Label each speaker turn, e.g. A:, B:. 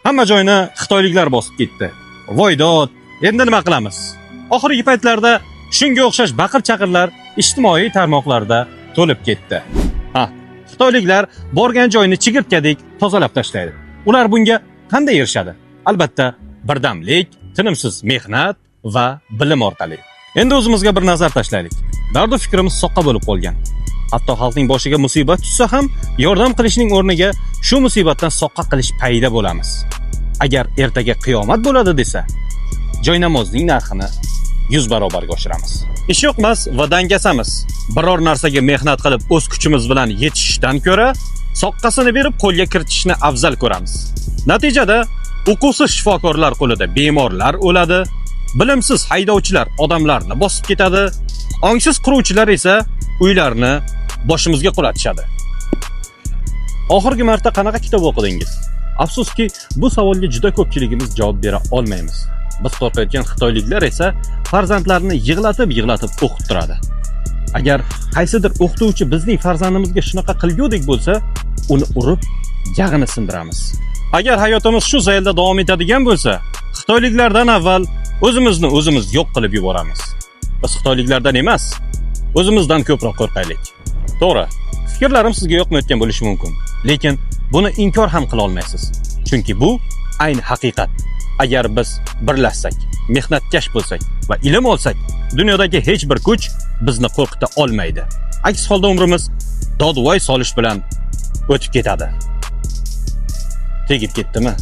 A: Hamma joyni xitoyliklar bosib ketdi. Voydod, endi nima qilamiz? Oxirgi paytlarda shunga o'xshash baqir-chaqirlar ijtimoiy tarmoqlarda to'lib ketdi. Xitoyliklar borgan joyni chigirtkadek tozalab tashlaydi. Ular bunga qanday erishadi? Albatta, birdamlik, tinimsiz mehnat va bilim orqali. Endi o'zimizga bir nazar tashlaylik. Dardu fikrimiz soqqa bo'lib qolgan. Hatto xalqning boshiga musibat tushsa ham, yordam qilishning o'rniga shu musibatdan soqqa qilish payida bo'lamiz. Agar ertaga qiyomat bo'ladi desa, joynamozning narxini 100 barobarga oshiramiz. Ish yo'qmas va dangasamiz. Biror narsaga mehnat qilib o'z kuchimiz bilan yetishishdan ko'ra, soqqasini berib qo'lga kiritishni afzal ko'ramiz. Natijada uquvsiz shifokorlar qo'lida bemorlar o'ladi, bilimsiz haydovchilar odamlarni bosib ketadi, ongsiz quruvchilar esa uylarni boshimizga qulatishadi. Oxirgi marta qanaqa kitob o'qidingiz? Afsuski, bu savolga juda ko'pchiligimiz javob bera olmaymiz. Biz qo'rqayotgan xitoyliklar esa farzandlarini yig'latib o'qib turadi. Agar qaysidir o'qituvchi bizning farzandimizga shunaqa qilgudek bo'lsa, uni urib, yag'ini sindiramiz. Agar hayotimiz shu zaylda davom etadigan bo'lsa, xitoyliklardan avval o'zimizni o'zimiz yo'q qilib yuboramiz. Biz xitoyliklardan emas, o'zimizdan ko'proq qo'rqaylik. To'g'ri, fikrlarim sizga yoqmayotgan bo'lishi mumkin, lekin buni inkor ham qila olmaysiz. Chunki bu ayni haqiqat. Agar biz birlashsak, mehnatkash bo'lsak va ilm olsak, dunyodagi hech bir kuch bizni qo'rqita olmaydi. Aks holda umrimiz dodvoy solish bilan o'tib ketadi. Tegib ketdimi?